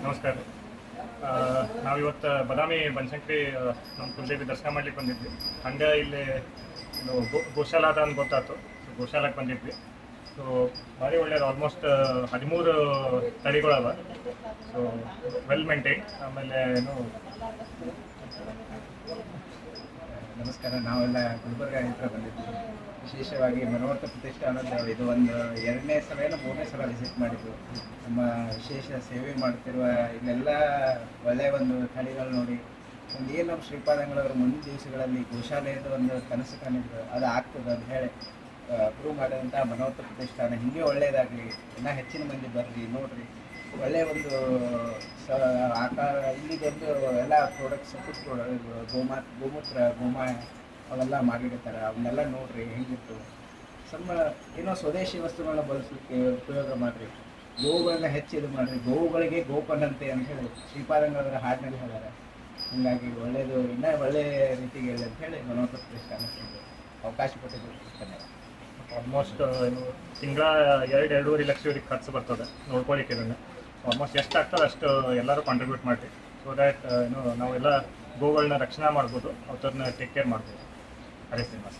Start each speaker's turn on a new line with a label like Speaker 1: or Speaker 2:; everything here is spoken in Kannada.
Speaker 1: ನಮಸ್ಕಾರ. ನಾವಿವತ್ತು ಬದಾಮಿ ಬನಶಂಕರಿ ನಮ್ಮ ಕುಲದೇವಿ ದರ್ಶನ ಮಾಡ್ಲಿಕ್ಕೆ ಬಂದಿದ್ವಿ. ಹಂಗೆ ಇಲ್ಲಿ ಇದು ಗೋಶಾಲ ಅದ ಅಂತ ಗೊತ್ತಾಯ್ತು. ಸೊ ಗೋಶಾಲಕ್ಕೆ ಬಂದಿದ್ವಿ. ಸೊ ಭಾರಿ ಒಳ್ಳೇದು. ಆಲ್ಮೋಸ್ಟ್ 13 ತಳಿಗಳವ. So well maintain. ಆಮೇಲೆ ಏನು
Speaker 2: ನಮಸ್ಕಾರ. ನಾವೆಲ್ಲ ಗುಲ್ಬರ್ಗ ಹತ್ರ ಬಂದಿದ್ವಿ. ವಿಶೇಷವಾಗಿ ಮನೋಹರ ಪ್ರತಿಷ್ಠಾನದ ಇದು ಒಂದು 2ನೇ ಸಲ ಏನೋ 3ನೇ ಸಲ ವಿಸಿಟ್ ಮಾಡಿದ್ವಿ. ನಮ್ಮ ವಿಶೇಷ ಸೇವೆ ಮಾಡ್ತಿರುವ ಇಲ್ಲೆಲ್ಲ ಒಳ್ಳೆಯ ಒಂದು ತಳಿಗಳು ನೋಡಿ ಒಂದು ಏನು ನಮ್ಮ ಶ್ರೀಪಾದಂಗಳವರು ಮುಂದಿನ ದಿವಸಗಳಲ್ಲಿ ಗೋಶಾಲೆಯದು ಒಂದು ಕನಸು ಕಾಣಿದ್ರು ಅದು ಆಗ್ತದೆ ಅಂತ ಹೇಳಿ ಪ್ರೂವ್ ಮಾಡಿದಂಥ ಮನೋಹರ ಪ್ರತಿಷ್ಠಾನ ಹೀಗೆ ಒಳ್ಳೆಯದಾಗಲಿ, ಇನ್ನೂ ಹೆಚ್ಚಿನ ಮಂದಿ ಬರಲಿ ನೋಡಿರಿ. ಒಳ್ಳೆಯ ಒಂದು ಆಕಾರ ಇಲ್ಲಿದೊಂದು ಎಲ್ಲ ಪ್ರಾಡಕ್ಟ್ಸ್ ಗೋಮೂತ್ರ ಗೋಮಾಯ ಅವೆಲ್ಲ ಮಾಡಿರ್ತಾರೆ. ಅವನ್ನೆಲ್ಲ ನೋಡ್ರಿ ಹೆಂಗಿತ್ತು. ಏನೋ ಸ್ವದೇಶಿ ವಸ್ತುಗಳನ್ನ ಬಳಸಲಿಕ್ಕೆ ಉಪಯೋಗ ಮಾಡಿರಿ. ಗೋವುಗಳನ್ನ ಹೆಚ್ಚಿದು ಮಾಡಿರಿ. ಗೋವುಗಳಿಗೆ ಗೋಪನ್ನಂತೆ ಅಂತ ಹೇಳಿ ಶ್ರೀಪಾದಂಗಳವರ ಹಾಡಿನಲ್ಲಿ ಹೇಳ್ಯಾರ. ಹೀಗಾಗಿ ಒಳ್ಳೆಯದು, ಇನ್ನೂ ಒಳ್ಳೆಯ ರೀತಿಗೆ ಹೇಳಿ ಅಂತ ಹೇಳಿ ಮನೋಹರ ಪ್ರತಿಷ್ಠಾನಕ್ಕೆ ಅವಕಾಶ ಕೊಟ್ಟಿದ್ದು ಧನ್ಯವಾದ.
Speaker 1: ಆಲ್ಮೋಸ್ಟ್ ಏನು ತಿಂಗಳ 2-2.5 ಲಕ್ಷ ಇವ್ರಿಗೆ ಖರ್ಚು ಬರ್ತದೆ ನೋಡ್ಕೊಳ್ಳಿಕ್ಕೆ. ಇದನ್ನು ಆಲ್ಮೋಸ್ಟ್ ಎಷ್ಟು ಆಗ್ತದೆ ಅಷ್ಟು ಎಲ್ಲರೂ ಕಾಂಟ್ರಿಬ್ಯೂಟ್ ಮಾಡಿರಿ. ಸೊ ದ್ಯಾಟ್ ನಾವೆಲ್ಲ ಗೋಗಳನ್ನ ರಕ್ಷಣೆ ಮಾಡ್ಬೋದು, ಅವ್ರನ್ನ ಟೇಕ್ ಕೇರ್ ಮಾಡ್ಬೋದು. ಹರೇ ಶ್ರೀನಿವಾಸ.